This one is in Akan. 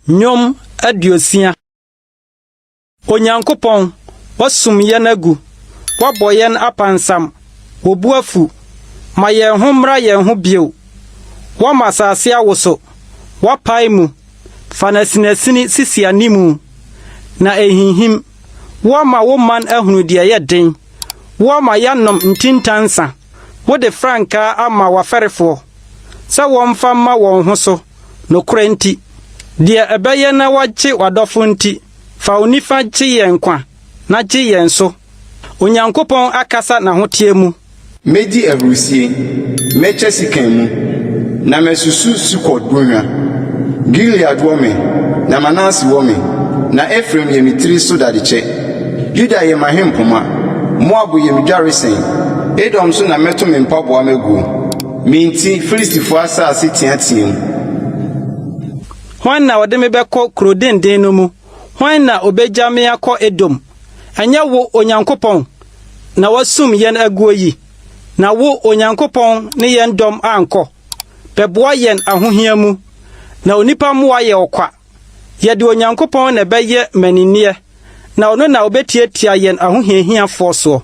Nyom adiosia. Onyankopon wasum yen agu. Wabɔ yen apansam. Wobuafu. Ma yen ho mra yen ho bio. Wama asase awoso. Wapae mu. Fanasinasini sisi animu. Na ehinhim. Wama woman ahunu de ye den. Wama yanom ntintansa. Wode franka ama waferefo. Sa womfa ma won ho so. Nokora nti. De ebeye na wache wadofo nti. Fa onifa che yen kwa. Na che yen so. Onyankopon akasa na hotie mu. Medi awrusie. Meche sikan mu. Na mesusu sukot bonwa. Gilead wo me. Na Manase wo me. Na Ephraim ye mitiri so dadeche. Juda ye mahempoma. Moab ye midwaresen. Edom so na meto me mpaboa megu. Minti Filistifo asase tiatiem. Hwan na wode me bekọ krodenden no mu? Hwan na obeja me akọ Edom? Anya wo Onyankopon na wasum yen aguo yi. Na wo Onyankopon ne yen dom ankọ. Beboa yen ahohia mu. Na onipa moa ye okwa. Ye de Onyankopon na beye maniniye. Na ono na obetietia yen ahohiahia fo so.